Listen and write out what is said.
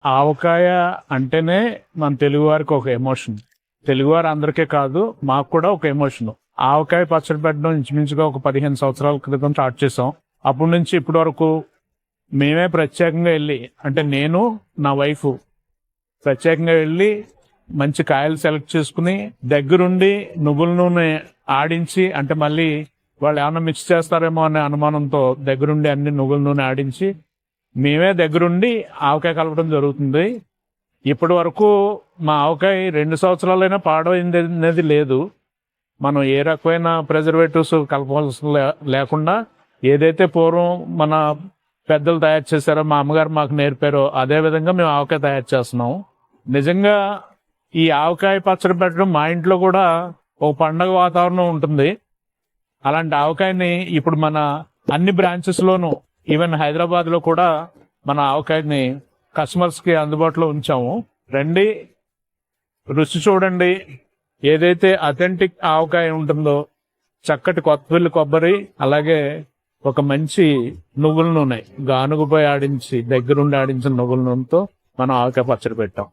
ఆవకాయ అంటేనే మన తెలుగు వారికి ఒక ఎమోషన్. తెలుగువారు అందరికీ కాదు, మాకు కూడా ఒక ఎమోషన్. ఆవకాయ పచ్చడి పెట్టడం ఇంచుమించుగా ఒక 15 సంవత్సరాల క్రితం స్టార్ట్ చేసాం. అప్పటి నుంచి ఇప్పటి వరకు మేమే ప్రత్యేకంగా వెళ్ళి, అంటే నేను నా వైఫ్ ప్రత్యేకంగా వెళ్ళి మంచి కాయలు సెలెక్ట్ చేసుకుని దగ్గరుండి నువ్వుల నూనె ఆడించి, అంటే మళ్ళీ వాళ్ళు ఏమన్నా మిక్స్ చేస్తారేమో అనే అనుమానంతో దగ్గరుండి అన్ని నువ్వుల నూనె ఆడించి మేమే దగ్గరుండి ఆవకాయ కలపడం జరుగుతుంది. ఇప్పటి వరకు మా ఆవకాయ 2 సంవత్సరాలైనా పాడైంది అనేది లేదు. మనం ఏ రకమైన ప్రిజర్వేటివ్స్ కలపవలసిన లేకుండా ఏదైతే పూర్వం మన పెద్దలు తయారు చేశారో, మా అమ్మగారు మాకు నేర్పారో అదే విధంగా మేము ఆవకాయ తయారు చేస్తున్నాం. నిజంగా ఈ ఆవకాయ పచ్చడి పెట్టడం మా ఇంట్లో కూడా ఒక పండగ వాతావరణం ఉంటుంది. అలాంటి ఆవకాయని ఇప్పుడు మన అన్ని బ్రాంచెస్ లోను, ఈవెన్ హైదరాబాద్ లో కూడా మన ఆవకాయని కస్టమర్స్ కి అందుబాటులో ఉంచాము. రండి, రుచి చూడండి. ఏదైతే అథెంటిక్ ఆవకాయ ఉంటుందో, చక్కటి కొత్తపల్లి కొబ్బరి, అలాగే ఒక మంచి నువ్వుల నూనె, గానుగుపై ఆడించి దగ్గరుండి ఆడించిన నువ్వుల నూనెతో మనం ఆవకాయ పచ్చడి పెట్టాం.